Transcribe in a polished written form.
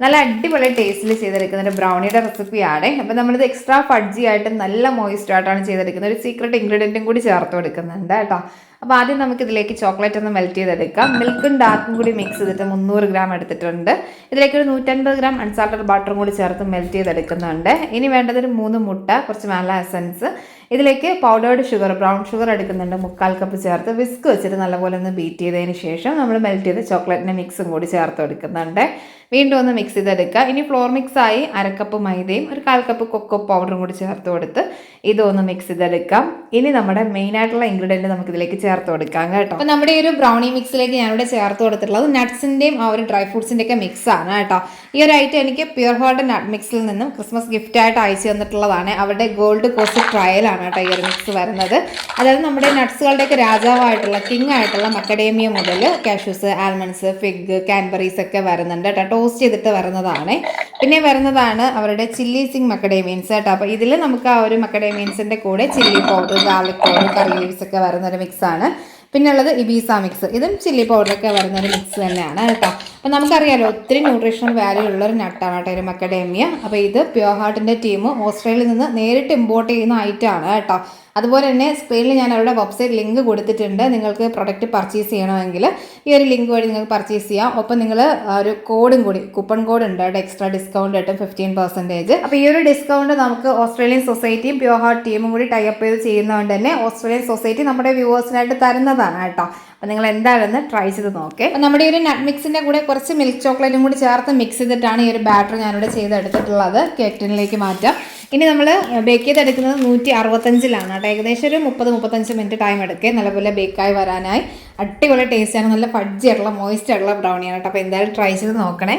നല്ല അടിപൊളി ടേസ്റ്റിൽ ചെയ്തെടുക്കുന്ന ഒരു ബ്രൗണിയുടെ റെസിപ്പിയാണ്. അപ്പോൾ നമ്മളിത് എക്സ്ട്രാ ഫഡ്ജി ആയിട്ട് നല്ല മോയിസ്റ്റ് ആയിട്ടാണ് ചെയ്തെടുക്കുന്നത്. ഒരു സീക്രട്ട് ഇൻഗ്രീഡിയൻറ്റും കൂടി ചേർത്ത് കൊടുക്കുന്നുണ്ട് കേട്ടോ. അപ്പോൾ ആദ്യം നമുക്കിതിലേക്ക് ചോക്ലേറ്റ് ഒന്ന് മെൽറ്റ് ചെയ്തെടുക്കാം. മിൽക്കും ഡാർക്കും കൂടി മിക്സ് ചെയ്തിട്ട് 300 ഗ്രാം എടുത്തിട്ടുണ്ട്. ഇതിലേക്ക് ഒരു 150 ഗ്രാം അൺസാൾട്ടഡ് ബട്ടറും കൂടി ചേർത്ത് മെൽറ്റ് ചെയ്തെടുക്കുന്നുണ്ട്. ഇനി വേണ്ടത് ഒരു 3 മുട്ട, കുറച്ച് വാനില എസൻസ്, ഇതിലേക്ക് പൗഡേർഡ് ഷുഗർ, ബ്രൗൺ ഷുഗർ എടുക്കുന്നുണ്ട് 3/4 കപ്പ് ചേർത്ത് വിസ്ക് വെച്ചിട്ട് നല്ലപോലെ ഒന്ന് ബീറ്റ് ചെയ്തതിന് ശേഷം നമ്മൾ മെൽറ്റ് ചെയ്ത ചോക്ലേറ്റിൻ്റെ മിക്സും കൂടി ചേർത്ത് എടുക്കുന്നുണ്ട്. വീണ്ടും ഒന്ന് മിക്സ് ചെയ്തെടുക്കുക. ഇനി ഫ്ലോർ മിക്സായി 1/2 കപ്പ് മൈദയും ഒരു 1/4 കപ്പ് കൊക്കോ പൗഡറും കൂടി ചേർത്ത് കൊടുത്ത് ഇതൊന്ന് മിക്സ് ചെയ്തെടുക്കാം. ഇനി നമ്മുടെ മെയിൻ ആയിട്ടുള്ള ഇൻഗ്രീഡിയൻറ്റ് നമുക്ക് ഇതിലേക്ക് ചേർത്ത് കൊടുക്കാം കേട്ടോ. അപ്പോൾ നമ്മുടെ ഈ ഒരു ബ്രൗണി മിക്സിലേക്ക് ഞാനിവിടെ ചേർത്ത് കൊടുത്തിട്ടുള്ളത് നട്ട്സിൻ്റെയും ആ ഒരു ഡ്രൈ ഫ്രൂട്ട്സിൻ്റെ ഒക്കെ മിക്സ് ആണ് കേട്ടോ. ഈ ഒരു ഐറ്റം എനിക്ക് പ്യുർ ഹോൾഡ് നട്ട് മിക്സിൽ നിന്നും ക്രിസ്മസ് ഗിഫ്റ്റായിട്ട് അയച്ചു തന്നിട്ടുള്ളതാണ്. അവരുടെ ഗോൾഡ് കോസ്റ്റ് ട്രയലാണ് കേട്ടോ ഈ ഒരു മിക്സ് വരുന്നത്. അതായത് നമ്മുടെ നട്ട്സുകളുടെയൊക്കെ രാജാവായിട്ടുള്ള കിങ് ആയിട്ടുള്ള മക്കഡേമിയ മുതൽ കാഷ്യൂസ്, ആൽമണ്ട്സ്, ഫിഗ്, കാൻബറീസ് ഒക്കെ വരുന്നുണ്ട് കേട്ടോ. ടോസ്റ്റ് ചെയ്തിട്ട് വരുന്നതാണ്. പിന്നെ വരുന്നതാണ് അവരുടെ ചില്ലി സിങ് മക്കഡേമിയൻസ് കേട്ടോ. അപ്പോൾ ഇതിൽ നമുക്ക് ആ ഒരു മക്കഡേമിയൻസിൻ്റെ കൂടെ ചില്ലി പൗഡർ, ഗാർലിക് പൗഡർ, കറി ലീവ്സ് ഒക്കെ വരുന്നൊരു മിക്സാണ്. പിന്നെ ഉള്ളത് ഇബീസ മിക്സ്, ഇതും ചില്ലി പൗഡറൊക്കെ വരുന്നൊരു മിക്സ് തന്നെയാണ് കേട്ടോ. അപ്പോൾ നമുക്കറിയാലോ ഒത്തിരി ന്യൂട്രീഷണൽ വാല്യൂ ഉള്ളൊരു നട്ടാണ് കേട്ടോ ഒരു മക്കഡേമിയ. അപ്പോൾ ഇത് പ്യുർ ഹാർട്ടിൻ്റെ ടീം ഓസ്ട്രേലിയയിൽ നിന്ന് നേരിട്ട് ഇമ്പോർട്ട് ചെയ്യുന്ന ഐറ്റമാണ് കേട്ടോ. അതുപോലെ തന്നെ സ്ക്രീനിൽ ഞാൻ അവരുടെ വെബ്സൈറ്റ് ലിങ്ക് കൊടുത്തിട്ടുണ്ട്. നിങ്ങൾക്ക് പ്രൊഡക്റ്റ് പർച്ചേസ് ചെയ്യണമെങ്കിൽ ഈ ഒരു ലിങ്ക് വഴി നിങ്ങൾക്ക് പർച്ചേസ് ചെയ്യാം. ഒപ്പം നിങ്ങൾ ഒരു കോഡും കൂടി, കൂപ്പൺ കോഡ് ഉണ്ട്, അവിടെ എക്സ്ട്രാ ഡിസ്കൗണ്ട് കിട്ടും 15%. അപ്പോൾ ഈ ഒരു ഡിസ്കൗണ്ട് നമുക്ക് ഓസ്ട്രേലിയൻ സൊസൈറ്റിയും പ്യുർ ഹാർട്ട് ടീമും കൂടി ടൈപ്പ് ചെയ്ത് ചെയ്യുന്നതുകൊണ്ട് തന്നെ ഓസ്ട്രേലിയൻ സൊസൈറ്റി നമ്മുടെ വ്യൂവേഴ്സിനായിട്ട് തരുന്നതാണ് കേട്ടോ. അപ്പോൾ നിങ്ങൾ എന്തായാലും ട്രൈ ചെയ്ത് നോക്കേ. അപ്പോൾ നമ്മുടെ ഈ ഒരു നട്ട് മിക്സിൻ്റെ കൂടെ കുറച്ച് മിൽക്ക് ചോക്ലേറ്റും കൂടി ചേർത്ത് മിക്സ് ചെയ്തിട്ടാണ് ഈ ഒരു ബാറ്റർ ഞാനിവിടെ ചെയ്തെടുത്തിട്ടുള്ളത്. കേക്ക് ടിന്നിലേക്ക് മാറ്റാം. ഇനി നമ്മൾ ബേക്ക് ചെയ്തെടുക്കുന്നത് 165-ലാണ് കേട്ടോ. ഏകദേശം ഒരു 30-35 മിനിറ്റ് ടൈം എടുക്കുക നല്ലപോലെ ബേക്കായി വരാനായി. അടിപൊളി ടേസ്റ്റാണ്, നല്ല ഫഡ്ജി ആയിട്ടുള്ള മോയിസ്റ്റ് ആയിട്ടുള്ള ബ്രൗണിയാണ് കേട്ടോ. അപ്പോൾ എന്തായാലും ട്രൈ ചെയ്ത് നോക്കണേ.